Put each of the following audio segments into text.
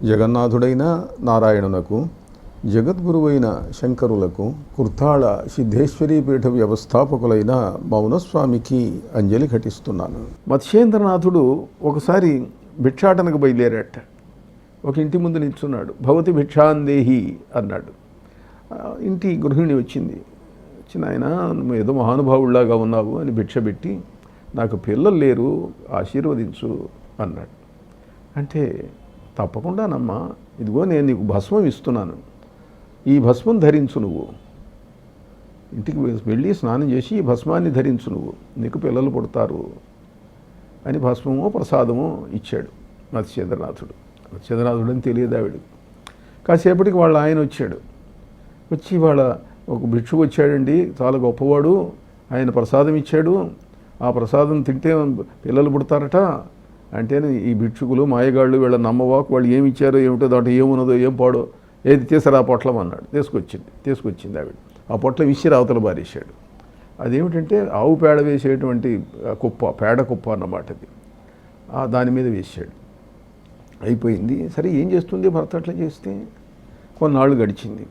జగన్నాథుడైన నారాయణునకు, జగద్గురువైన శంకరులకు, కుర్తాళ సిద్ధేశ్వరీ పీఠ వ్యవస్థాపకులైన మౌనస్వామికి అంజలి ఘటిస్తున్నాను. మత్స్యేంద్రనాథుడు ఒకసారి భిక్షాటనకు బయలుదేరాట. ఒక ఇంటి ముందు నిల్చున్నాడు. భవతి భిక్షాందేహి అన్నాడు. ఇంటి గృహిణి వచ్చింది. ఆయన నువ్వు ఏదో మహానుభావుల్లాగా ఉన్నావు అని భిక్ష పెట్టి, నాకు పిల్లలు లేరు, ఆశీర్వదించు అన్నాడు. అంటే తప్పకుండానమ్మా, ఇదిగో నేను నీకు భస్మం ఇస్తున్నాను, ఈ భస్మం ధరించు, నువ్వు ఇంటికి వెళ్ళి స్నానం చేసి ఈ భస్మాన్ని ధరించు, నువ్వు నీకు పిల్లలు పుడతారు అని భస్మమో ప్రసాదమో ఇచ్చాడు మత్స్యేంద్రనాథుడు. మత్స్యేంద్రనాథుడు అని తెలియదు ఆవిడ. కాసేపటికి వాళ్ళ ఆయన వచ్చాడు. వచ్చి వాళ్ళ ఒక భిక్షువు వచ్చాడండి, చాలా గొప్పవాడు, ఆయన ప్రసాదం ఇచ్చాడు, ఆ ప్రసాదం తింటే పిల్లలు పుడతారట. అంటేనే ఈ భిక్షుకులు మాయగాళ్ళు వీళ్ళ నమ్మవాకు, వాళ్ళు ఏమి ఇచ్చారో ఏమిటో, దాంట్లో ఏమున్నదో ఏం పాడో, ఏది తీసారు ఆ పొట్లం అన్నాడు. తీసుకొచ్చింది ఆవిడ. ఆ పొట్లం విసిరి అవతల బారేశాడు. అదేమిటంటే ఆవు పేడ వేసేటువంటి కుప్ప, పేడ కుప్ప అన్నమాట అది. దాని మీద వేసాడు. అయిపోయింది. సరే ఏం చేస్తుంది భర్త అట్లా చేస్తే? కొన్నాళ్ళు గడిచింది.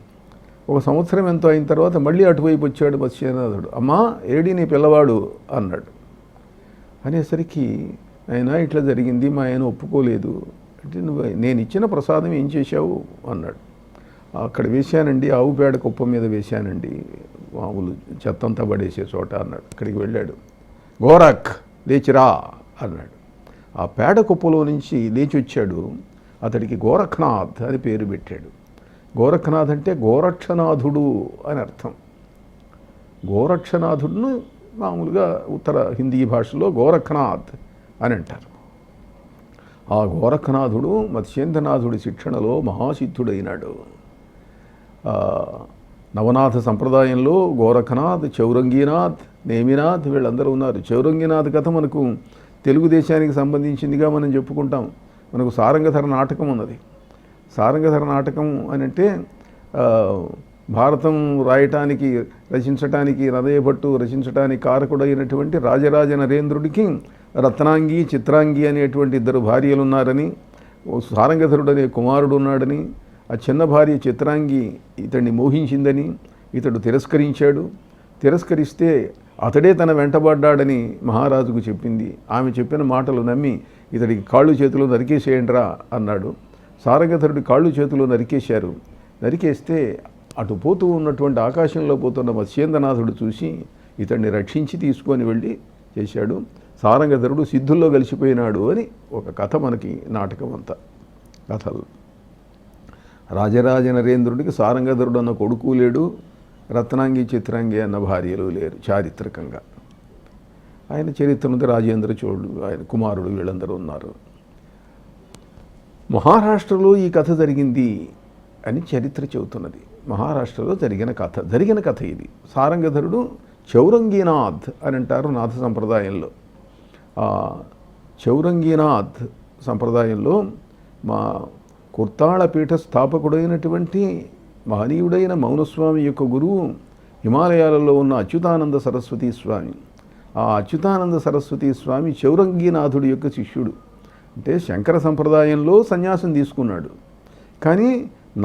ఒక సంవత్సరం ఎంతో అయిన తర్వాత మళ్ళీ అటువైపు వచ్చాడు మత్స్యేంద్రనాథుడు. అమ్మా ఏడి నీ పిల్లవాడు అన్నాడు. అనేసరికి ఆయన ఇట్లా జరిగింది, మా ఆయన ఒప్పుకోలేదు. అంటే నేను ఇచ్చిన ప్రసాదం ఏం చేశావు అన్నాడు. అక్కడ వేశానండి, ఆవు పేడ కుప్ప మీద వేశానండి, మామూలు చెత్తంతా పడేసే చోట అన్నాడు. అక్కడికి వెళ్ళాడు. గోరఖ్ లేచిరా అన్నాడు. ఆ పేడ కుప్పలో నుంచి లేచి వచ్చాడు. అతడికి గోరఖ్నాథ్ అని పేరు పెట్టాడు. గోరఖ్నాథ్ అంటే గోరక్షనాథుడు అని అర్థం. గోరక్షనాథుడును మామూలుగా ఉత్తర హిందీ భాషలో గోరఖ్నాథ్ అని అంటారు. ఆ గోరఖ్నాథుడు మత్స్యేంద్రనాథుడి శిక్షణలో మహాసిద్ధుడైనాడు. నవనాథ సంప్రదాయంలో గోరఖనాథ్, చౌరంగీనాథ్, నేమినాథ్ వీళ్ళందరూ ఉన్నారు. చౌరంగీనాథ్ కథ మనకు తెలుగుదేశానికి సంబంధించిందిగా మనం చెప్పుకుంటాం. మనకు సారంగధర నాటకం ఉన్నది. సారంగధర నాటకం అని అంటే భారతం రాయటానికి, రచించటానికి, నదయభట్టు రచించటానికి కారకుడైనటువంటి రాజరాజ నరేంద్రుడికి రత్నాంగి, చిత్రాంగి అనేటువంటి ఇద్దరు భార్యలు ఉన్నారని, సారంగధరుడు అనే కుమారుడు ఉన్నాడని, ఆ చిన్న భార్య చిత్రాంగి ఇతడిని మోహించిందని ఇతడు తిరస్కరించాడు. తిరస్కరిస్తే అతడే తన వెంటబడ్డాడని మహారాజుకు చెప్పింది. ఆమె చెప్పిన మాటలు నమ్మి ఇతడికి కాళ్ళు చేతులు నరికేసేయండిరా అన్నాడు. సారంగధరుడి కాళ్ళు చేతులు నరికేశారు. నరికేస్తే అటు పోతూ ఉన్నటువంటి ఆకాశంలో పోతున్న మత్స్యేంద్రనాథుడు చూసి ఇతడిని రక్షించి తీసుకొని వెళ్ళి చేశాడు. సారంగధరుడు సిద్ధుల్లో కలిసిపోయినాడు అని ఒక కథ మనకి నాటకం అంతా. కథలు రాజరాజ నరేంద్రుడికి సారంగధరుడు అన్న కొడుకు లేడు, రత్నాంగి, చిత్రాంగి అన్న భార్యలు లేరు చారిత్రకంగా. ఆయన చరిత్రను రాజేంద్ర చోళుడు, ఆయన కుమారుడు వీళ్ళందరూ ఉన్నారు. మహారాష్ట్రలో ఈ కథ జరిగింది అని చరిత్ర చెబుతున్నది. మహారాష్ట్రలో జరిగిన కథ ఇది. సారంగధరుడు చౌరంగీనాథ్ అని అంటారు నాథ సంప్రదాయంలో. చౌరంగీనాథ్ సంప్రదాయంలో మా కుర్తాళ పీఠ స్థాపకుడైనటువంటి మహనీయుడైన మౌనస్వామి యొక్క గురువు హిమాలయాలలో ఉన్న అచ్యుతానంద సరస్వతీ స్వామి. ఆ అచ్యుతానంద సరస్వతీ స్వామి చౌరంగీనాథుడి యొక్క శిష్యుడు. అంటే శంకర సంప్రదాయంలో సన్యాసం తీసుకున్నాడు, కానీ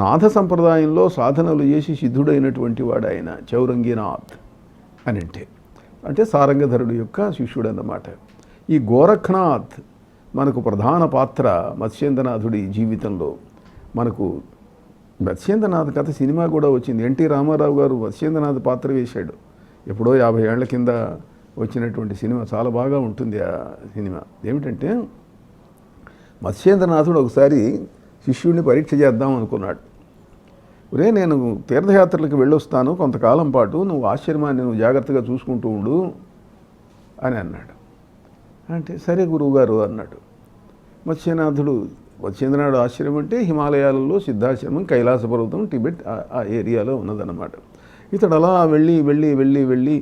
నాథ సంప్రదాయంలో సాధనలు చేసి సిద్ధుడైనటువంటి వాడు ఆయన చౌరంగీనాథ్ అని అంటే సారంగధరుడు యొక్క శిష్యుడు అన్నమాట. ఈ గోరఖ్నాథ్ మనకు ప్రధాన పాత్ర మత్స్యేంద్రనాథుడి జీవితంలో. మనకు మత్స్యేంద్రనాథ్ కథ సినిమా కూడా వచ్చింది. ఎన్టీ రామారావు గారు మత్స్యేంద్రనాథ్ పాత్ర వేశాడు. ఎప్పుడో 50 ఏళ్ల కింద వచ్చినటువంటి సినిమా. చాలా బాగా ఉంటుంది ఆ సినిమా. ఏమిటంటే మత్స్యేంద్రనాథుడు ఒకసారి శిష్యుడిని పరీక్ష చేద్దాం అనుకున్నాడు. ఒరే, నేను తీర్థయాత్రలకు వెళ్ళొస్తాను, కొంతకాలం పాటు నువ్వు ఆశ్రమాన్ని నువ్వు జాగ్రత్తగా చూసుకుంటూ ఉండు అని అన్నాడు. అంటే సరే గురువుగారు అన్నాడు. మత్స్యేంద్రనాథుడు ఆశ్రమం అంటే హిమాలయాలలో సిద్ధాశ్రమం, కైలాస పర్వతం, టిబెట్ ఆ ఏరియాలో ఉన్నదన్నమాట. ఇతడు అలా వెళ్ళి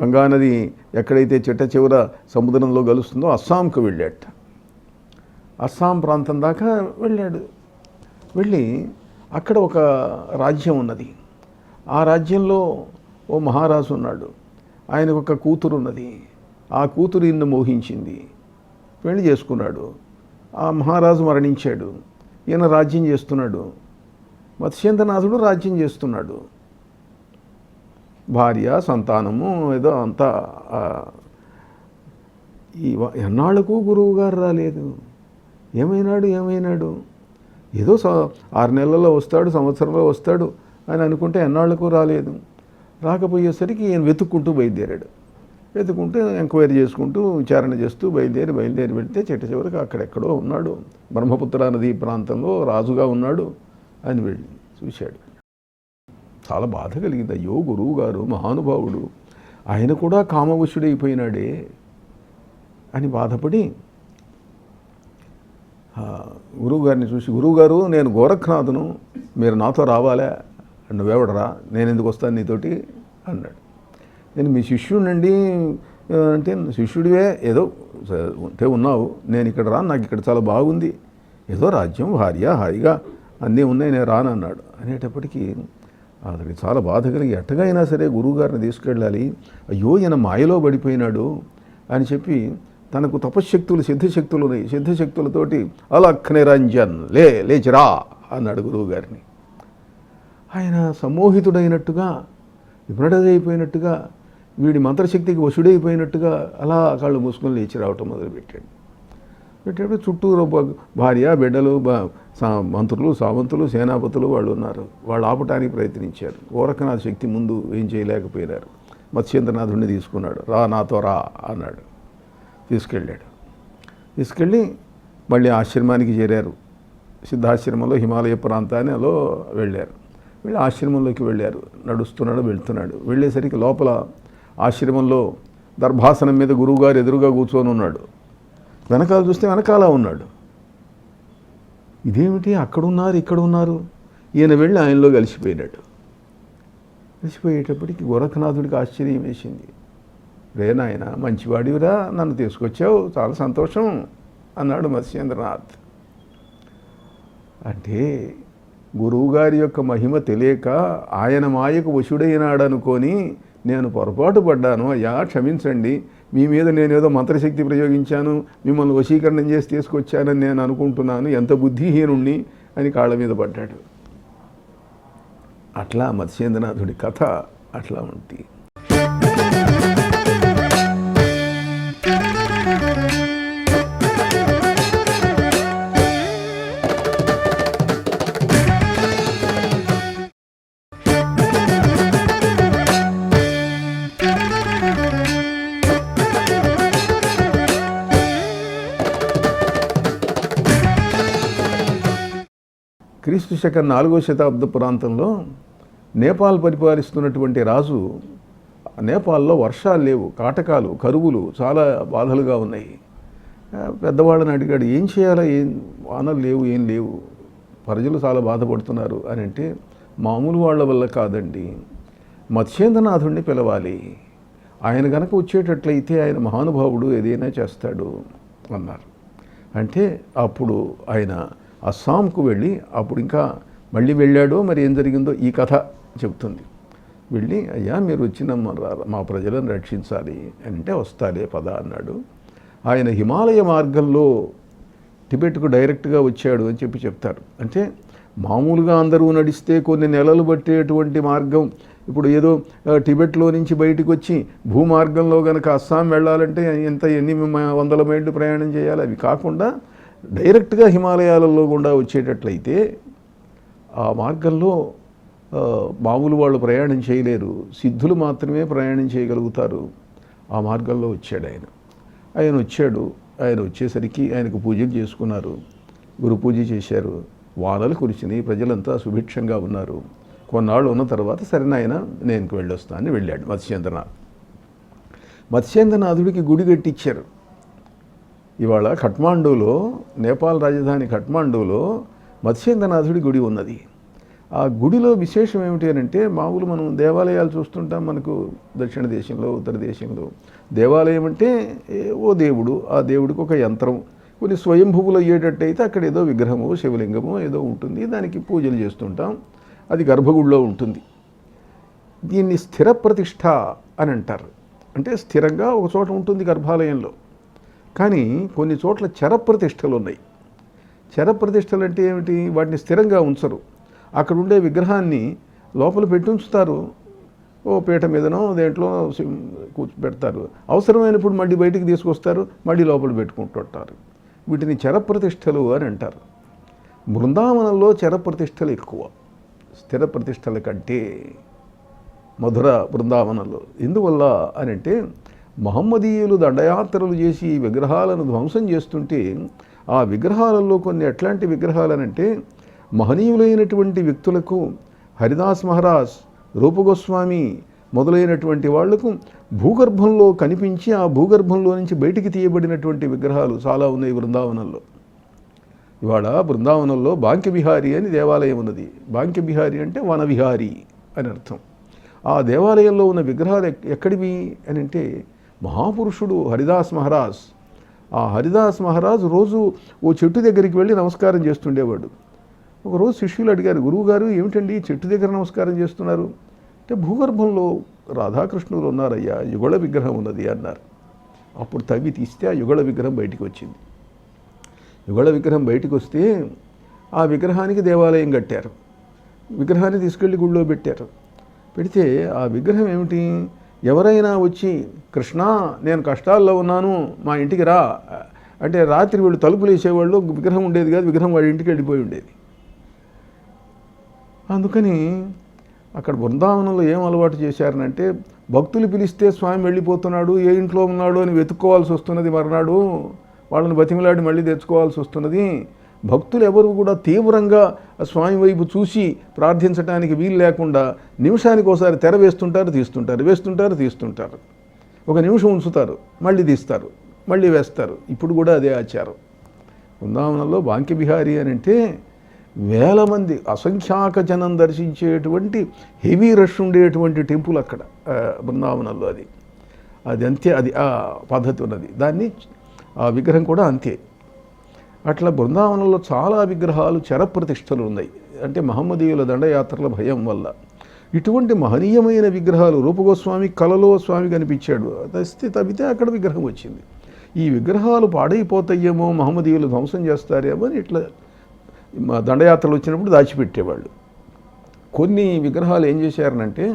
గంగానది ఎక్కడైతే చిట్ట చివర సముద్రంలో కలుస్తుందో అస్సాంకు వెళ్ళాట. అస్సాం ప్రాంతం దాకా వెళ్ళాడు. వెళ్ళి అక్కడ ఒక రాజ్యం ఉన్నది. ఆ రాజ్యంలో ఓ మహారాజు ఉన్నాడు. ఆయనకు ఒక కూతురు ఉన్నది. ఆ కూతురు ఈయన్ని మోహించింది, పెళ్లి చేసుకున్నాడు. ఆ మహారాజు మరణించాడు. ఈయన రాజ్యం చేస్తున్నాడు, మత్స్యేంద్రనాథుడు రాజ్యం చేస్తున్నాడు. భార్య, సంతానము ఏదో అంతా. ఎన్నాళ్లకు గురువు గారు రాలేదు. ఏమైనాడు ఏదో 6 నెలల్లో వస్తాడు, సంవత్సరంలో వస్తాడు అని అనుకుంటే ఎన్నాళ్లకు రాలేదు. రాకపోయేసరికి ఈయన వెతుక్కుంటూ బయలుదేరాడు. వెతుక్కుంటూ ఎంక్వైరీ చేసుకుంటూ విచారణ చేస్తూ బయలుదేరి వెళితే చిట్ట చివరికి అక్కడెక్కడో ఉన్నాడు, బ్రహ్మపుత్ర నదీ ప్రాంతంలో రాజుగా ఉన్నాడు అని వెళ్ళి చూశాడు. చాలా బాధ కలిగింది. అయ్యో గురువు గారు మహానుభావుడు, ఆయన కూడా కామవశుడైపోయినాడే అని బాధపడి గురువుగారిని చూసి, గురువుగారు నేను గోరఖ్నాథును, మీరు నాతో రావాలా? నువ్వెవడరా, నేను ఎందుకు వస్తాను నీతోటి అన్నాడు. నేను మీ శిష్యుడినండి అంటే, శిష్యుడివే ఏదో అంటే ఉన్నావు, నేను ఇక్కడ రాను, నాకు ఇక్కడ చాలా బాగుంది, ఏదో రాజ్యం, భార్య, హాయిగా అన్నీ ఉన్నాయి, నేను రానన్నాడు. అనేటప్పటికీ అతనికి చాలా బాధ కలిగి ఎట్టగా అయినా సరే గురువుగారిని తీసుకెళ్ళాలి, అయ్యో ఈయన మాయలో పడిపోయినాడు అని చెప్పి తనకు తపశ్శక్తులు, సిద్ధశక్తులు ఉన్నాయి, సిద్ధశక్తులతోటి అలఖ్ నిరంజన్ లేచిరా అన్నాడు గురువుగారిని. ఆయన సమ్మోహితుడైనట్టుగా, విమృడైపోయినట్టుగా, వీడి మంత్రశక్తికి వశుడైపోయినట్టుగా అలా కాళ్ళు మూసుకొని లేచి రావటం మొదలుపెట్టాడు. పెట్టేప్పుడు చుట్టూరు భార్య, బిడ్డలు, మంత్రులు, సామంతులు, సేనాపతులు వాళ్ళు ఉన్నారు. వాళ్ళు ఆపటానికి ప్రయత్నించారు. గోరఖనాథ శక్తి ముందు ఏం చేయలేకపోయినారు. మత్స్యేంద్రనాథుడిని తీసుకున్నాడు. రా నాతో రా అన్నాడు. తీసుకెళ్ళి మళ్ళీ ఆశ్రమానికి చేరారు. సిద్ధాశ్రమంలో హిమాలయ ప్రాంతానిలో వెళ్ళారు. వీళ్ళు ఆశ్రమంలోకి వెళ్ళారు. వెళ్తున్నాడు. వెళ్ళేసరికి లోపల ఆశ్రమంలో దర్భాసనం మీద గురువుగారు ఎదురుగా కూర్చొని ఉన్నాడు. వెనకాల చూస్తే వెనకాల ఉన్నాడు. ఇదేమిటి, అక్కడున్నారు ఇక్కడ ఉన్నారు. ఈయన వెళ్ళి ఆయనలో కలిసిపోయినాడు. కలిసిపోయేటప్పటికి గోరఖనాథుడికి ఆశ్చర్యం వేసింది. రే నాయన, మంచివాడివిరా, నన్ను తీసుకొచ్చావు, చాలా సంతోషం అన్నాడు మత్స్యేంద్రనాథ్. అంటే గురువుగారి యొక్క మహిమ తెలియక ఆయన మాయకు వశుడైనాడనుకొని నేను పొరపాటు పడ్డాను, అయ్యా క్షమించండి, మీ మీద నేనేదో మంత్రశక్తి ప్రయోగించాను, మిమ్మల్ని వశీకరణం చేసి తీసుకొచ్చానని నేను అనుకుంటున్నాను, ఎంత బుద్ధిహీనుణ్ణి అని కాళ్ళ మీద పడ్డాడు. అట్లా మత్స్యేంద్రనాథుడి కథ అట్లా ఉంది. క్రీస్తు శకం 4వ శతాబ్ద ప్రాంతంలో నేపాల్ పరిపాలిస్తున్నటువంటి రాజు, నేపాల్లో వర్షాలు లేవు, కాటకాలు, కరువులు చాలా బాధలుగా ఉన్నాయి. పెద్దవాళ్ళని అడిగాడు, ఏం చేయాలా, వానలు లేవు, ఏం లేవు, ప్రజలు చాలా బాధపడుతున్నారు అని అంటే, మామూలు వాళ్ళ వల్ల కాదండి, మత్స్యేంద్రనాథుడిని పిలవాలి, ఆయన గనక వచ్చేటట్లయితే ఆయన మహానుభావుడు, ఏదైనా చేస్తాడు అన్నారు. అంటే అప్పుడు ఆయన అస్సాంకు వెళ్ళి, అప్పుడు ఇంకా మళ్ళీ వెళ్ళాడో మరి ఏం జరిగిందో ఈ కథ చెబుతుంది. వెళ్ళి, అయ్యా మీరు వచ్చిన మా ప్రజలను రక్షించాలి అంటే, వస్తాలే పద అన్నాడు. ఆయన హిమాలయ మార్గంలో టిబెట్కు డైరెక్ట్గా వచ్చాడు అని చెప్తారు. అంటే మామూలుగా అందరూ నడిస్తే కొన్ని నెలలు పట్టేటువంటి మార్గం, ఇప్పుడు ఏదో టిబెట్లో నుంచి బయటకు వచ్చి భూమార్గంలో కనుక అస్సాం వెళ్ళాలంటే ఎన్ని వందల మైళ్ళు ప్రయాణం చేయాలి. అవి కాకుండా డైరెక్ట్గా హిమాలయాలలో గుండా వచ్చేటట్లయితే ఆ మార్గంలో మామూలు వాళ్ళు ప్రయాణం చేయలేరు, సిద్ధులు మాత్రమే ప్రయాణం చేయగలుగుతారు. ఆ మార్గంలో వచ్చాడు ఆయన వచ్చేసరికి ఆయనకు పూజలు చేసుకున్నారు, గురు పూజ చేశారు, వానలు కురిసినాయి, ప్రజలంతా సుభిక్షంగా ఉన్నారు. కొన్నాళ్ళు ఉన్న తర్వాత సరేనాయన నేను వెళ్ళొస్తా అని వెళ్ళాడు మత్స్యేంద్రనాథుడికి గుడి కట్టించారు. ఇవాళ ఖట్మాండూలో, నేపాల్ రాజధాని ఖట్మాండూలో మత్స్యేంద్రనాథుడి గుడి ఉన్నది. ఆ గుడిలో విశేషం ఏమిటి అని అంటే, మామూలు మనం దేవాలయాలు చూస్తుంటాం మనకు దక్షిణ దేశంలో, ఉత్తర దేశంలో. దేవాలయం అంటే ఓ దేవుడు, ఆ దేవుడికి ఒక యంత్రం, కొన్ని స్వయంభువులు అయ్యేటట్టయితే అక్కడ ఏదో విగ్రహము, శివలింగము ఏదో ఉంటుంది, దానికి పూజలు చేస్తుంటాం, అది గర్భగుడిలో ఉంటుంది. దీన్ని స్థిర ప్రతిష్ఠ అని అంటారు. అంటే స్థిరంగా ఒక చోట ఉంటుంది గర్భాలయంలో. కానీ కొన్ని చోట్ల చరప్రతిష్టలు ఉన్నాయి. శరప్రతిష్టలు అంటే ఏమిటి? వాటిని స్థిరంగా ఉంచరు. అక్కడ ఉండే విగ్రహాన్ని లోపల పెట్టి ఉంచుతారు, ఓ పీట మీదనో దేంట్లో కూర్చోబెడతారు. అవసరమైనప్పుడు మళ్ళీ బయటికి తీసుకొస్తారు, మళ్ళీ లోపల పెట్టుకుంటుంటారు. వీటిని చరప్రతిష్టలు అని అంటారు. బృందావనంలో చరప్రతిష్టలు ఎక్కువ స్థిర ప్రతిష్టల కంటే మధుర బృందావనంలో. ఎందువల్ల అని అంటే మహమ్మదీయులు దండయాత్రలు చేసి విగ్రహాలను ధ్వంసం చేస్తుంటే ఆ విగ్రహాలలో కొన్ని ఎట్లాంటి విగ్రహాలనంటే మహనీయులైనటువంటి వ్యక్తులకు హరిదాస్ మహారాజ్, రూపగోస్వామి మొదలైనటువంటి వాళ్లకు భూగర్భంలో కనిపించి ఆ భూగర్భంలో నుంచి బయటికి తీయబడినటువంటి విగ్రహాలు చాలా ఉన్నాయి బృందావనంలో. ఇవాళ బృందావనంలో బాంక్యబిహారి అని దేవాలయం ఉన్నది. బాంక్యబిహారి అంటే వనవిహారి అని అర్థం. ఆ దేవాలయంలో ఉన్న విగ్రహాలు ఎక్కడివి అని అంటే మహాపురుషుడు హరిదాస్ మహారాజ్. ఆ హరిదాస్ మహారాజ్ రోజు ఓ చెట్టు దగ్గరికి వెళ్ళి నమస్కారం చేస్తుండేవాడు. ఒకరోజు శిష్యులు అడిగారు, గురువుగారు ఏమిటండి చెట్టు దగ్గర నమస్కారం చేస్తున్నారు అంటే, భూగర్భంలో రాధాకృష్ణులు ఉన్నారయ్యా, యుగళ విగ్రహం ఉన్నది అన్నారు. అప్పుడు తవ్వి తీస్తే ఆ యుగళ విగ్రహం బయటికి వచ్చింది. యుగళ విగ్రహం బయటికి వస్తే ఆ విగ్రహానికి దేవాలయం కట్టారు. విగ్రహాన్ని తీసుకెళ్ళి గుళ్ళో పెట్టారు. పెడితే ఆ విగ్రహం ఏమిటి? ఎవరైనా వచ్చి కృష్ణ నేను కష్టాల్లో ఉన్నాను మా ఇంటికి రా అంటే రాత్రి వీళ్ళు తలుపులు వేసేవాళ్ళు, విగ్రహం ఉండేది కాదు, విగ్రహం వాడి ఇంటికి వెళ్ళిపోయి ఉండేది. అందుకని అక్కడ బృందావనంలో ఏం అలవాటు చేశారనంటే భక్తులు పిలిస్తే స్వామి వెళ్ళిపోతున్నాడు, ఏ ఇంట్లో ఉన్నాడు అని వెతుక్కోవాల్సి వస్తున్నది, మర్నాడు వాళ్ళని బతిమిలాడి మళ్ళీ తెచ్చుకోవాల్సి వస్తున్నది. భక్తులు ఎవరు కూడా తీవ్రంగా స్వామి వైపు చూసి ప్రార్థించడానికి వీలు లేకుండా నిమిషానికి ఒకసారి తెర వేస్తుంటారు, తీస్తుంటారు, వేస్తుంటారు, తీస్తుంటారు. ఒక నిమిషం ఉంచుతారు, మళ్ళీ తీస్తారు, మళ్ళీ వేస్తారు. ఇప్పుడు కూడా అదే ఆచారం. బృందావనంలో బాంక్యబిహారి అని అంటే వేల మంది అసంఖ్యాక జనం దర్శించేటువంటి హెవీ రష్ ఉండేటువంటి టెంపుల్ అక్కడ బృందావనంలో. అది అంతే, అది ఆ పద్ధతి ఉన్నది. దాన్ని ఆ విగ్రహం కూడా అంతే. అట్లా బృందావనంలో చాలా విగ్రహాలు చరప్రతిష్టలు ఉన్నాయి. అంటే మహమ్మదీయుల దండయాత్రల భయం వల్ల ఇటువంటి మహనీయమైన విగ్రహాలు. రూపగోస్వామి కలలో స్వామి కనిపించాడు, తెస్తే తవ్వితే అక్కడ విగ్రహం వచ్చింది. ఈ విగ్రహాలు పాడైపోతాయేమో, మహమ్మదీయులు ధ్వంసం చేస్తారేమో అని ఇట్లా దండయాత్రలు వచ్చినప్పుడు దాచిపెట్టేవాళ్ళు. కొన్ని విగ్రహాలు ఏం చేశారనంటే,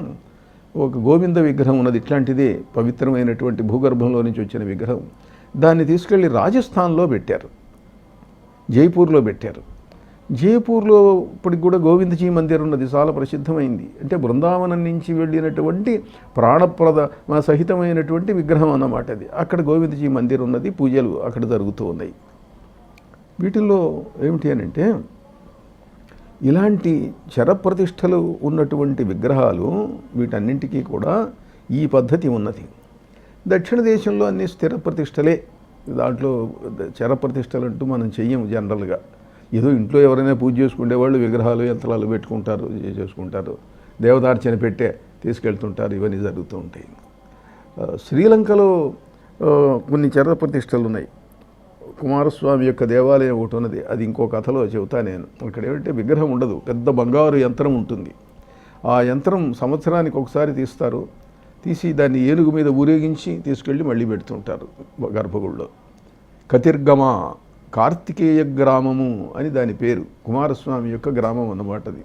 ఒక గోవింద విగ్రహం ఉన్నది, ఇట్లాంటిదే పవిత్రమైనటువంటి భూగర్భంలో నుంచి వచ్చిన విగ్రహం. దాన్ని తీసుకెళ్ళి రాజస్థాన్లో పెట్టారు, జైపూర్లో పెట్టారు. జైపూర్లో ఇప్పటికి కూడా గోవిందజీ మందిర్ ఉన్నది, చాలా ప్రసిద్ధమైంది. అంటే బృందావనం నుంచి వెళ్ళినటువంటి ప్రాణప్రద సహితమైనటువంటి విగ్రహం అన్నమాట అది. అక్కడ గోవిందజీ మందిర్ ఉన్నది, పూజలు అక్కడ జరుగుతూ ఉన్నాయి. వీటిల్లో ఏమిటి అని అంటే ఇలాంటి చరప్రతిష్టలు ఉన్నటువంటి విగ్రహాలు, వీటన్నింటికీ కూడా ఈ పద్ధతి ఉన్నది. దక్షిణ దేశంలో అన్ని స్థిర ప్రతిష్టలే. దాంట్లో చరప్రతిష్టలు అంటూ మనం చెయ్యము జనరల్గా. ఏదో ఇంట్లో ఎవరైనా పూజ చేసుకునేవాళ్ళు విగ్రహాలు యంత్రాలు పెట్టుకుంటారు, చేసుకుంటారు, దేవతార్చన పెట్టే తీసుకెళ్తుంటారు, ఇవన్నీ జరుగుతూ ఉంటాయి. శ్రీలంకలో కొన్ని చరప్రతిష్టలు ఉన్నాయి. కుమారస్వామి యొక్క దేవాలయం ఒకటి ఉన్నది, అది ఇంకో కథలో చెబుతా నేను. అక్కడ ఏమంటే విగ్రహం ఉండదు, పెద్ద బంగారు యంత్రం ఉంటుంది. ఆ యంత్రం సంవత్సరానికి ఒకసారి తీస్తారు, తీసి దాన్ని ఏనుగు మీద ఊరేగించి తీసుకెళ్ళి మళ్ళీ పెడుతుంటారు గర్భగుడిలో. కతిర్గమ కార్తికేయ గ్రామము అని దాని పేరు, కుమారస్వామి యొక్క గ్రామం అన్నమాట అది.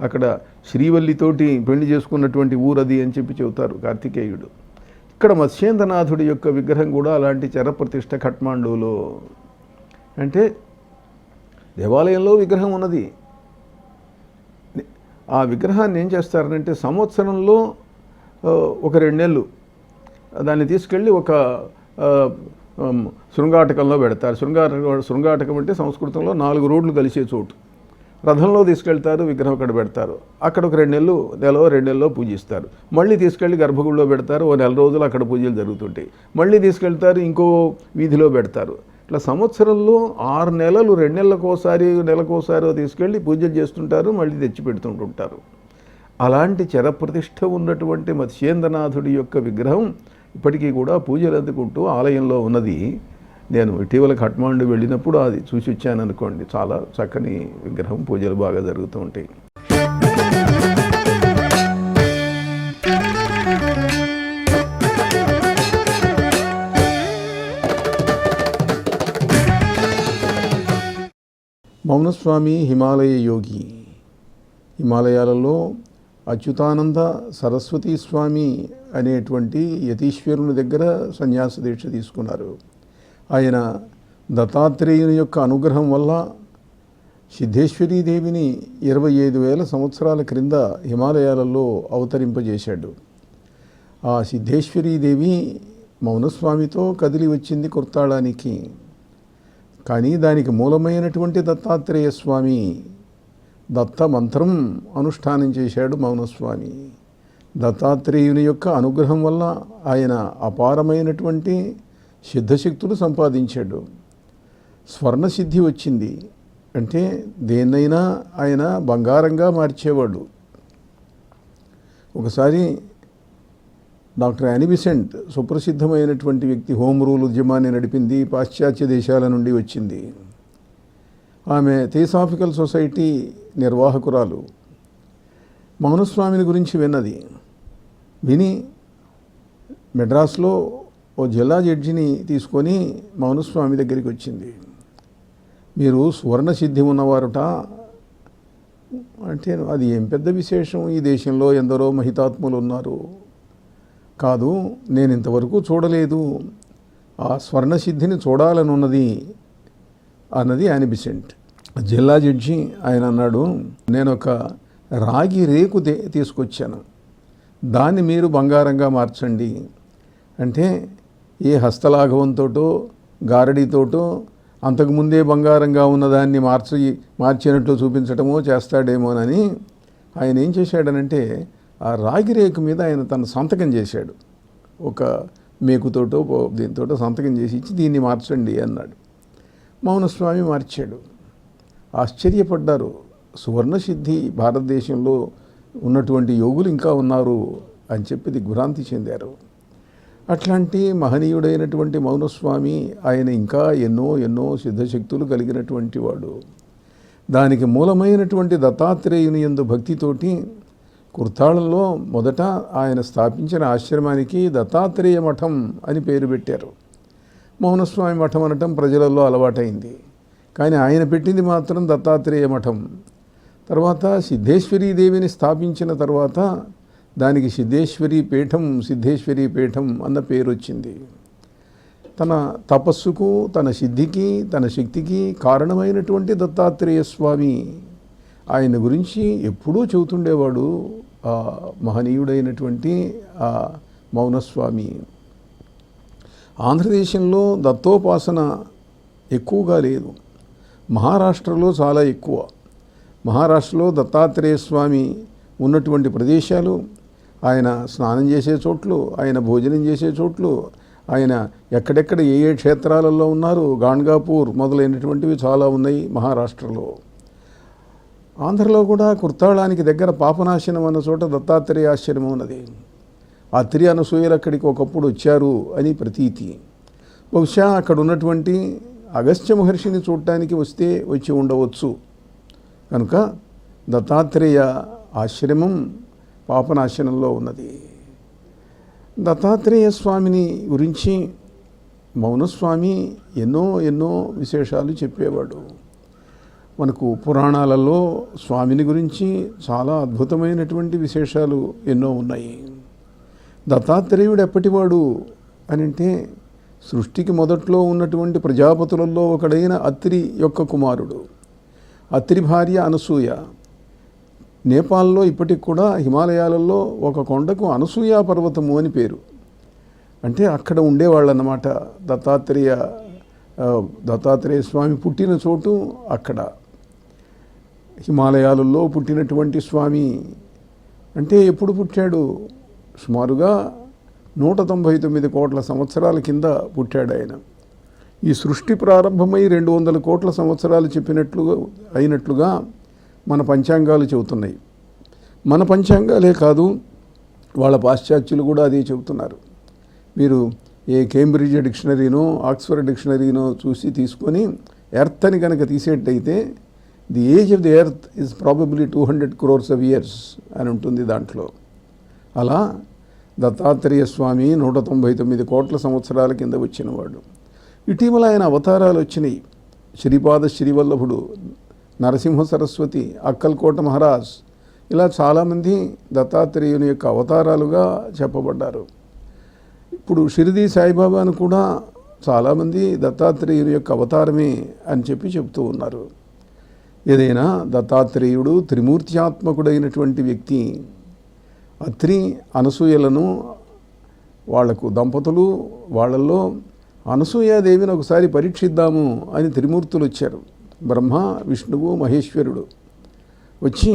అక్కడ శ్రీవల్లితోటి పెళ్లి చేసుకున్నటువంటి ఊరది అని చెప్పి చెబుతారు కార్తికేయుడు. ఇక్కడ మత్స్యేంద్రనాథుడి యొక్క విగ్రహం కూడా అలాంటి చరప్రతిష్ఠ కఠ్మాండూలో. అంటే దేవాలయంలో విగ్రహం ఉన్నది. ఆ విగ్రహాన్ని ఏం చేస్తారంటే సంవత్సరంలో ఒక 2 నెలలు దాన్ని తీసుకెళ్ళి ఒక శృంగాటకంలో పెడతారు. శృంగాటకం అంటే సంస్కృతంలో 4 రోడ్లు కలిసే చోటు. రథంలో తీసుకెళ్తారు, విగ్రహం అక్కడ పెడతారు. అక్కడ ఒక 2 నెలలు, 2 నెలలో పూజిస్తారు. మళ్ళీ తీసుకెళ్ళి గర్భగుడిలో పెడతారు, ఓ 4 రోజులు అక్కడ పూజలు జరుగుతుంటాయి. మళ్ళీ తీసుకెళ్తారు, ఇంకో వీధిలో పెడతారు. ఇట్లా సంవత్సరంలో 6 నెలలు, 2 నెలలకోసారి, నెలకోసారో తీసుకెళ్ళి పూజలు చేస్తుంటారు, మళ్ళీ తెచ్చి పెడుతుంటుంటారు. అలాంటి చరప్రతిష్ఠ ఉన్నటువంటి మత్స్యేంద్రనాథుడి యొక్క విగ్రహం ఇప్పటికీ కూడా పూజలు అందుకుంటూ ఆలయంలో ఉన్నది. నేను ఇటీవల ఖట్మాండు వెళ్ళినప్పుడు అది చూసి వచ్చాను అనుకోండి. చాలా చక్కని విగ్రహం, పూజలు బాగా జరుగుతూ ఉంటాయి. మౌనస్వామి హిమాలయ యోగి. హిమాలయాలలో అచ్యుతానంద సరస్వతీ స్వామి అనేటువంటి యతీశ్వరుని దగ్గర సన్యాస దీక్ష తీసుకున్నారు. ఆయన దత్తాత్రేయుని యొక్క అనుగ్రహం వల్ల సిద్ధేశ్వరీదేవిని 25,000 సంవత్సరాల క్రింద హిమాలయాలలో అవతరింపజేశాడు. ఆ సిద్ధేశ్వరీదేవి మౌనస్వామితో కదిలి వచ్చింది కుర్తాళానికి. కానీ దానికి మూలమైనటువంటి దత్తాత్రేయ స్వామి దత్త మంత్రం అనుష్ఠానం చేశాడు మౌనస్వామి. దత్తాత్రేయుని యొక్క అనుగ్రహం వల్ల ఆయన అపారమైనటువంటి సిద్ధశక్తులు సంపాదించాడు. స్వర్ణసిద్ధి వచ్చింది. అంటే దేన్నైనా ఆయన బంగారంగా మార్చేవాడు. ఒకసారి డాక్టర్ యానీ బెసెంట్, సుప్రసిద్ధమైనటువంటి వ్యక్తి, హోమ్ రూల్ ఉద్యమాన్ని నడిపింది, పాశ్చాత్య దేశాల నుండి వచ్చింది. ఆమె థియోసాఫికల్ సొసైటీ నిర్వాహకురాలు. మౌనస్వామిని గురించి విని మెడ్రాస్లో ఓ జిల్లా జడ్జిని తీసుకొని మౌనస్వామి దగ్గరికి వచ్చింది. మీరు సువర్ణ సిద్ధి ఉన్నవారుట అంటే అది ఏం పెద్ద విశేషం, ఈ దేశంలో ఎందరో మహితాత్ములు ఉన్నారు. కాదు, నేను ఇంతవరకు చూడలేదు, ఆ స్వర్ణసిద్ధిని చూడాలనున్నది అన్నది యానీ బెసెంట్. జిల్లా జడ్జి ఆయన అన్నాడు, నేను ఒక రాగి రేకు తీసుకొచ్చాను, దాన్ని మీరు బంగారంగా మార్చండి అంటే ఏ హస్తలాఘవంతోటో గారడీతోటో అంతకుముందే బంగారంగా ఉన్నదాన్ని మార్చినట్లు చూపించటమో చేస్తాడేమోనని ఆయన ఏం చేశాడనంటే ఆ రాగి రేకు మీద ఆయన తన సంతకం చేశాడు. ఒక మేకుతోటో దీంతోటో సంతకం చేసి ఇచ్చి దీన్ని మార్చండి అన్నాడు. మౌనస్వామి మార్చాడు. ఆశ్చర్యపడ్డారు. సువర్ణసిద్ధి భారతదేశంలో ఉన్నటువంటి యోగులు ఇంకా ఉన్నారు అని చెప్పి దిగ్భ్రాంతి చెందారు. అట్లాంటి మహనీయుడైనటువంటి మౌనస్వామి ఆయన ఇంకా ఎన్నో సిద్ధశక్తులు కలిగినటువంటి వాడు. దానికి మూలమైనటువంటి దత్తాత్రేయుని యందు భక్తితోటి కుర్తాళంలో మొదట ఆయన స్థాపించిన ఆశ్రమానికి దత్తాత్రేయ మఠం అని పేరు పెట్టారు. మౌనస్వామి మఠం అనటం ప్రజలలో అలవాటైంది. కానీ ఆయన పెట్టింది మాత్రం దత్తాత్రేయ మఠం. తర్వాత సిద్ధేశ్వరీదేవిని స్థాపించిన తర్వాత దానికి సిద్ధేశ్వరీ పీఠం అన్న పేరు వచ్చింది. తన తపస్సుకు, తన సిద్ధికి, తన శక్తికి కారణమైనటువంటి దత్తాత్రేయ స్వామి ఆయన గురించి ఎప్పుడూ చెబుతుండేవాడు ఆ మహనీయుడైనటువంటి ఆ మౌనస్వామి. ఆంధ్రదేశంలో దత్తోపాసన ఎక్కువగా లేదు, మహారాష్ట్రలో చాలా ఎక్కువ. మహారాష్ట్రలో దత్తాత్రేయ స్వామి ఉన్నటువంటి ప్రదేశాలు, ఆయన స్నానం చేసే చోట్లు, ఆయన భోజనం చేసే చోట్లు, ఆయన ఎక్కడెక్కడ ఏ క్షేత్రాలలో ఉన్నారు, గాణ్గాపూర్ మొదలైనటువంటివి చాలా ఉన్నాయి మహారాష్ట్రలో. ఆంధ్రలో కూడా కుర్తాళానికి దగ్గర పాపనాశనం అన్న చోట దత్తాత్రేయ ఆశ్రమం ఉన్నది. ఆ అనసూయలు అక్కడికి ఒకప్పుడు వచ్చారు అని ప్రతీతి. బహుశా అక్కడ ఉన్నటువంటి అగస్త్య మహర్షిని చూడటానికి వచ్చి ఉండవచ్చు. కనుక దత్తాత్రేయ ఆశ్రమం పాపనాశనంలో ఉన్నది. దత్తాత్రేయ స్వామిని గురించి మౌనస్వామి ఎన్నో విశేషాలు చెప్పేవాడు. మనకు పురాణాలలో స్వామిని గురించి చాలా అద్భుతమైనటువంటి విశేషాలు ఎన్నో ఉన్నాయి. దత్తాత్రేయుడు ఎప్పటివాడు అని అంటే సృష్టికి మొదట్లో ఉన్నటువంటి ప్రజాపతులలో ఒకడైన అత్రి యొక్క కుమారుడు. అత్రి భార్య అనసూయ. నేపాల్లో ఇప్పటికి కూడా హిమాలయాలలో ఒక కొండకు అనసూయ పర్వతము అని పేరు. అంటే అక్కడ ఉండేవాళ్ళు అన్నమాట. దత్తాత్రేయ స్వామి పుట్టిన చోటు అక్కడ. హిమాలయాలలో పుట్టినటువంటి స్వామి అంటే ఎప్పుడు పుట్టాడు? సుమారుగా 199 కోట్ల సంవత్సరాల కింద పుట్టాడు ఆయన. ఈ సృష్టి ప్రారంభమై 200 కోట్ల సంవత్సరాలు అయినట్లుగా మన పంచాంగాలు చెబుతున్నాయి. మన పంచాంగాలే కాదు, వాళ్ళ పాశ్చాత్యులు కూడా అదే చెబుతున్నారు. మీరు ఏ కేంబ్రిడ్జ్ డిక్షనరీనో ఆక్స్ఫర్డ్ డిక్షనరీనో తీసుకొని ఎర్త్ అని కనుక తీసేటైతే the age of the earth is probably 200 crores of years అని ఉంటుంది దాంట్లో. అలా దత్తాత్రేయ స్వామి 199 కోట్ల సంవత్సరాల కింద వచ్చినవాడు. ఇటీవల ఆయన అవతారాలు వచ్చినాయి. శ్రీపాద శ్రీవల్లభుడు నరసింహ సరస్వతి, అక్కల్కోట మహారాజ్, ఇలా చాలామంది దత్తాత్రేయుని యొక్క అవతారాలుగా చెప్పబడ్డారు. ఇప్పుడు షిరిడి సాయిబాబాను కూడా చాలామంది దత్తాత్రేయుని యొక్క అవతారమే అని చెప్తూ ఉన్నారు. ఏదైనా దత్తాత్రేయుడు త్రిమూర్త్యాత్మకుడైనటువంటి వ్యక్తి. అత్రి అనసూయలను వాళ్లకు దంపతులు, వాళ్ళల్లో అనసూయాదేవిని ఒకసారి పరీక్షిద్దాము అని త్రిమూర్తులు వచ్చారు. బ్రహ్మ, విష్ణువు, మహేశ్వరుడు వచ్చి,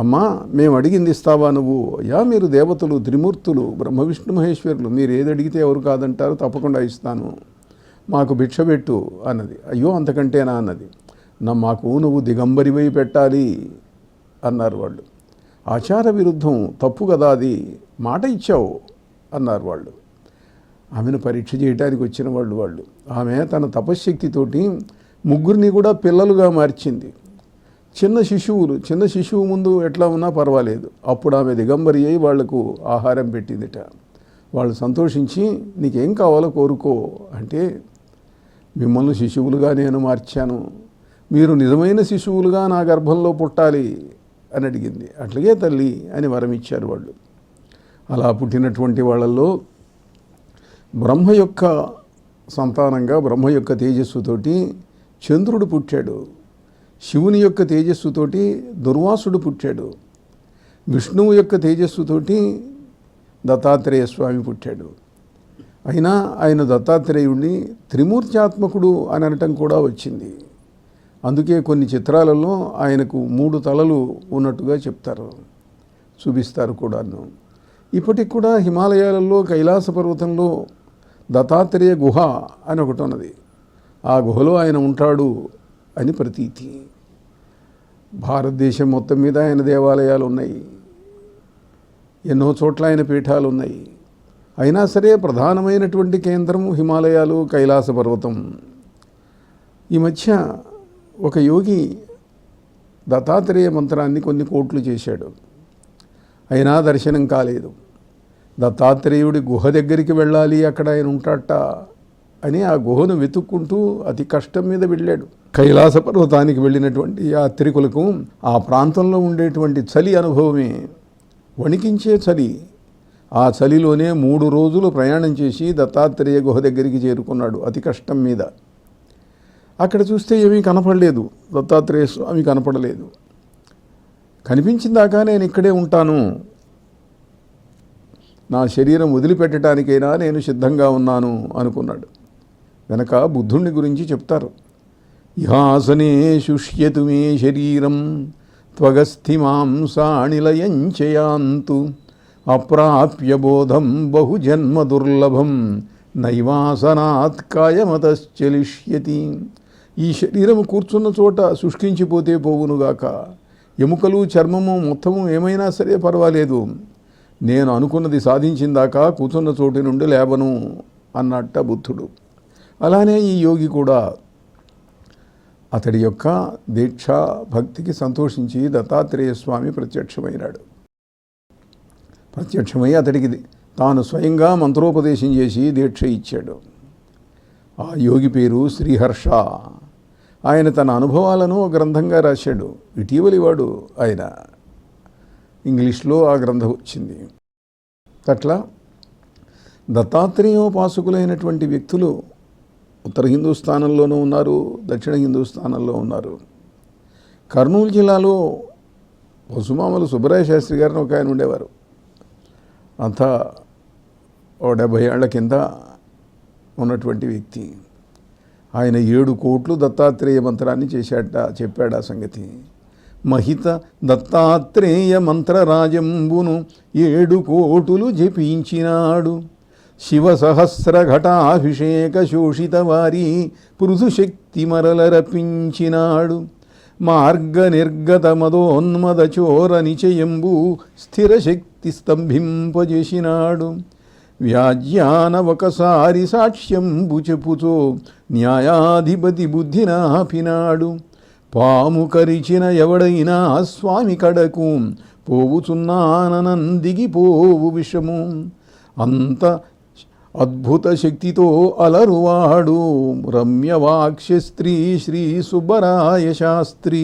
అమ్మా మేము అడిగింది ఇస్తావా నువ్వు? అయ్యా మీరు దేవతలు, త్రిమూర్తులు, బ్రహ్మ విష్ణు మహేశ్వరులు, మీరు ఏది అడిగితే ఎవరు కాదంటారు, తప్పకుండా ఇస్తాను, మాకు భిక్ష పెట్టు అన్నది. అయ్యో అంతకంటేనా అన్నది. మాకు నువ్వు దిగంబరివై పెట్టాలి అన్నారు వాళ్ళు. ఆచార విరుద్ధం, తప్పు కదా అది, మాట ఇచ్చావు అన్నారు వాళ్ళు. ఆమెను పరీక్ష చేయడానికి వచ్చిన వాళ్ళు. ఆమె తన తపశ్శక్తితోటి ముగ్గురిని కూడా పిల్లలుగా మార్చింది. చిన్న శిశువు ముందు ఎట్లా ఉన్నా పర్వాలేదు. అప్పుడు ఆమె దిగంబరి అయి వాళ్లకు ఆహారం పెట్టిందిట. వాళ్ళు సంతోషించి, నీకేం కావాలో కోరుకో అంటే, మిమ్మల్ని శిశువులుగా నేను మార్చాను, మీరు నిజమైన శిశువులుగా నా గర్భంలో పుట్టాలి అని అడిగింది. అట్లాగే తల్లి అని వరం ఇచ్చారు వాళ్ళు. అలా పుట్టినటువంటి వాళ్ళల్లో బ్రహ్మ యొక్క సంతానంగా, బ్రహ్మ యొక్క తేజస్సుతోటి చంద్రుడు పుట్టాడు. శివుని యొక్క తేజస్సుతోటి దుర్వాసుడు పుట్టాడు. విష్ణువు యొక్క తేజస్సుతోటి దత్తాత్రేయ స్వామి పుట్టాడు. అయినా ఆయన దత్తాత్రేయుడిని త్రిమూర్త్యాత్మకుడు అని అనటం కూడా వచ్చింది. అందుకే కొన్ని చిత్రాలలో ఆయనకు 3 తలలు ఉన్నట్టుగా చెప్తారు, చూపిస్తారు కూడాను. ఇప్పటికి కూడా హిమాలయాలలో కైలాస పర్వతంలో దత్తాత్రేయ గుహ అని ఒకటి ఉన్నది. ఆ గుహలో ఆయన ఉంటాడు అని ప్రతీతి. భారతదేశం మొత్తం మీద ఆయన దేవాలయాలు ఉన్నాయి, ఎన్నో చోట్ల ఆయన పీఠాలు ఉన్నాయి. అయినా సరే ప్రధానమైనటువంటి కేంద్రం హిమాలయాలు, కైలాస పర్వతం. ఈ మధ్య ఒక యోగి దత్తాత్రేయ మంత్రాన్ని కొన్ని కోట్లు చేశాడు, అయినా దర్శనం కాలేదు. దత్తాత్రేయుడి గుహ దగ్గరికి వెళ్ళాలి, అక్కడ ఆయన ఉంటాట అని ఆ గుహను వెతుక్కుంటూ అతి కష్టం మీద వెళ్ళాడు. కైలాస పర్వతానికి వెళ్ళినటువంటి యాత్రికులకు ఆ ప్రాంతంలో ఉండేటువంటి చలి అనుభవమే, వణికించే చలి. ఆ చలిలోనే 3 రోజులు ప్రయాణం చేసి దత్తాత్రేయ గుహ దగ్గరికి చేరుకున్నాడు అతి కష్టం మీద. అక్కడ చూస్తే ఏమీ కనపడలేదు, దత్తాత్రేయ స్వామి కనపడలేదు. కనిపించిందాకా నేను ఇక్కడే ఉంటాను, నా శరీరం వదిలిపెట్టడానికైనా నేను సిద్ధంగా ఉన్నాను అనుకున్నాడు. వెనక బుద్ధుణ్ణి గురించి చెప్తారు. ఇహాసనే శుష్యతు మే శరీరం త్వగస్థిమాంసాణిలయంచయాంతు అప్రాప్య బోధం బహుజన్మ దుర్లభం నైవాసనాత్ కాయమతశ్చలిష్యతి. ఈ శరీరము కూర్చున్న చోట శుష్కించిపోతే పోవునుగాక, ఎముకలు చర్మము మొత్తము ఏమైనా సరే పర్వాలేదు, నేను అనుకున్నది సాధించిందాకా కూర్చున్న చోటు నుండి లేవను అన్నట్ట బుద్ధుడు. అలానే ఈ యోగి కూడా అతడి యొక్క దీక్ష భక్తికి సంతోషించి దత్తాత్రేయ స్వామి ప్రత్యక్షమై అతడికి తాను స్వయంగా మంత్రోపదేశం చేసి దీక్ష ఇచ్చాడు. ఆ యోగి పేరు శ్రీహర్ష. ఆయన తన అనుభవాలను గ్రంథంగా రాశాడు. ఇటీవలి వాడు ఆయన, ఇంగ్లీష్లో ఆ గ్రంథం వచ్చింది. అట్లా దత్తాత్రేయోపాసకులైనటువంటి వ్యక్తులు ఉత్తర హిందూస్థానంలోనూ ఉన్నారు, దక్షిణ హిందూస్థానంలో ఉన్నారు. కర్నూలు జిల్లాలో వసుమామల సుబ్బరాయ శాస్త్రి గారిని ఒక ఆయన ఉండేవారు. అంతా 70 ఏళ్ల కింద ఉన్నటువంటి వ్యక్తి. ఆయన 7 కోట్లు దత్తాత్రేయ మంత్రాన్ని చెప్పాడు ఆ సంగతి. మహిత దత్తాత్రేయ మంత్రరాజంబును 7 కోటులు జపించినాడు, శివ సహస్ర ఘటాభిషేక శోషిత వారి పృథుశక్తి మరల రపించినాడు, మార్గ నిర్గత మదోన్మద చోర నిచయంబు స్థిర శక్తి స్తంభింపజేసినాడు, వ్యాజ్యాన ఒకసారి సాక్ష్యంబు చెప్పుచో న్యాయాధిపతి బుద్ధినాపినాడు, పాము కరిచిన ఎవడైనా స్వామి కడకు పోవుచున్నానందిగి పోవు విషము, అద్భుత శక్తితో అలరువాడు రమ్యవాక్ష్య స్త్రీ శ్రీ సుబ్బరాయ శాస్త్రి.